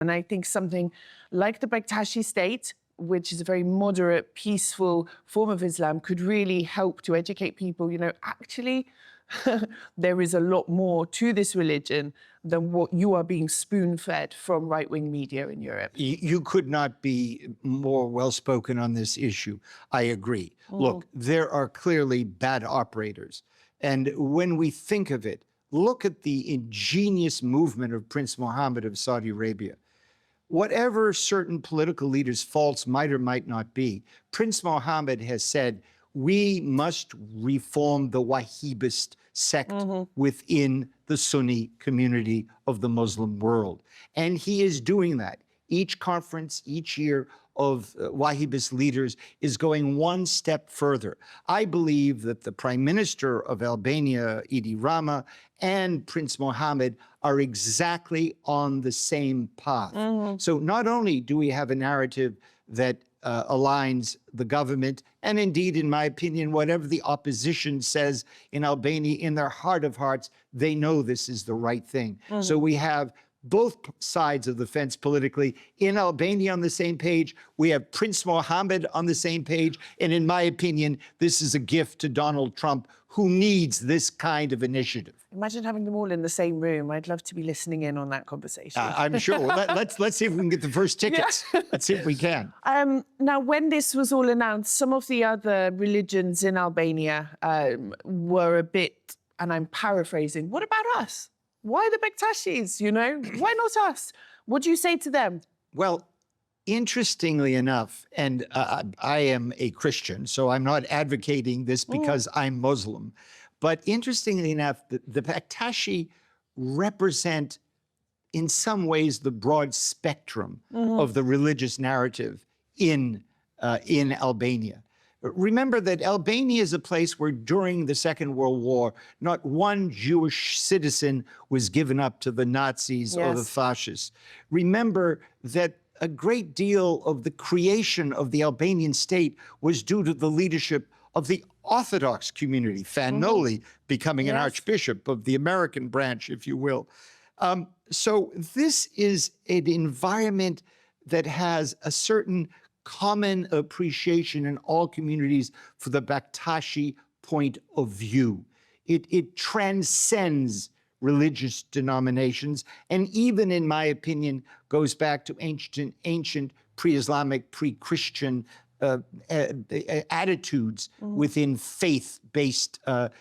And I think something like the Bektashi state, which is a very moderate, peaceful form of Islam, could really help to educate people, you know, actually, there is a lot more to this religion than what you are being spoon-fed from right-wing media in Europe. You could not be more well-spoken on this issue. I agree. Look, there are clearly bad operators. And when we think of it, look at the ingenious movement of Prince Mohammed of Saudi Arabia. Whatever certain political leaders' faults might or might not be, Prince Mohammed has said, we must reform the Wahhabist sect within the Sunni community of the Muslim world. And he is doing that. Each conference, each year of Wahhabist leaders is going one step further. I believe that the Prime Minister of Albania, Edi Rama, and Prince Mohammed are exactly on the same path. So not only do we have a narrative that aligns the government, and indeed, in my opinion, whatever the opposition says in Albania, in their heart of hearts, they know this is the right thing. So we have both sides of the fence politically. In Albania on the same page, we have Prince Mohammed on the same page, and in my opinion, this is a gift to Donald Trump, who needs this kind of initiative. Imagine having them all in the same room. I'd love to be listening in on that conversation. I'm sure. Well, let's see if we can get the first tickets. Yeah. Let's see if we can. Now, when this was all announced, some of the other religions in Albania were a bit, and I'm paraphrasing, what about us? Why the Bektashis, you know? Why not us? What do you say to them? Well, interestingly enough, and I am a Christian, so I'm not advocating this because I'm Muslim, but interestingly enough, the Bektashi represent, in some ways, the broad spectrum of the religious narrative in Albania. Remember that Albania is a place where during the Second World War, not one Jewish citizen was given up to the Nazis or the fascists. Remember that a great deal of the creation of the Albanian state was due to the leadership of the Orthodox community, Fanoli becoming an archbishop of the American branch, if you will. So this is an environment that has a certain common appreciation in all communities for the Bektashi point of view. It transcends religious denominations, and even, in my opinion, goes back to ancient pre-Islamic, pre-Christian attitudes within faith-based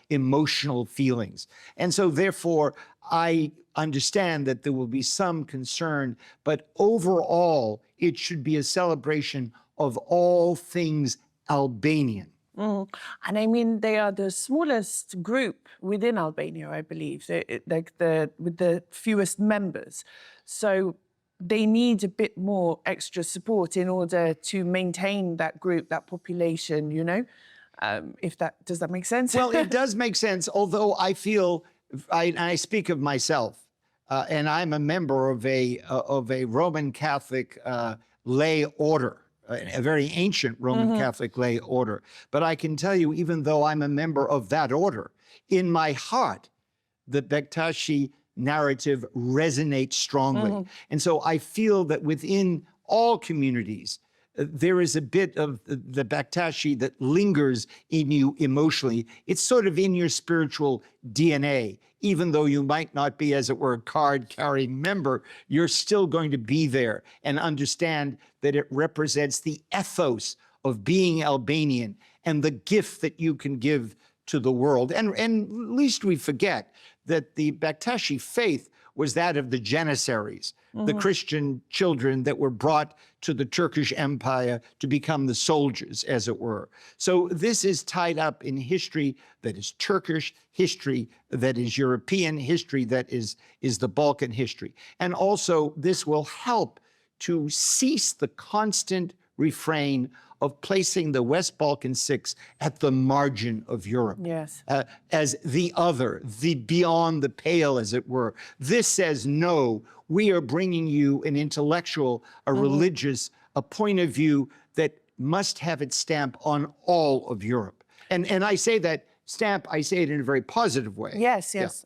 emotional feelings. And so, therefore, I understand that there will be some concern, but overall, it should be a celebration of all things Albanian. And I mean, they are the smallest group within Albania, I believe, with the fewest members. So they need a bit more extra support in order to maintain that group, that population, you know? Does that make sense? Well, it does make sense, although I feel, I speak of myself, and I'm a member of a Roman Catholic lay order, a very ancient Roman Catholic lay order. But I can tell you, even though I'm a member of that order, in my heart, the Bektashi narrative resonates strongly. And so I feel that within all communities, there is a bit of the Bektashi that lingers in you emotionally. It's sort of in your spiritual DNA. Even though you might not be, as it were, a card-carrying member, you're still going to be there and understand that it represents the ethos of being Albanian and the gift that you can give to the world. And least we forget that the Bektashi faith was that of the Janissaries, the Christian children that were brought to the Turkish Empire to become the soldiers, as it were. So this is tied up in history that is Turkish, history that is European, history that is the Balkan history. And also, this will help to cease the constant refrain of placing the West Balkan Six at the margin of Europe. Yes. As the other, the beyond the pale, as it were. This says, no, we are bringing you an intellectual, a religious, a point of view that must have its stamp on all of Europe. And I say that stamp, I say it in a very positive way. Yes, yes.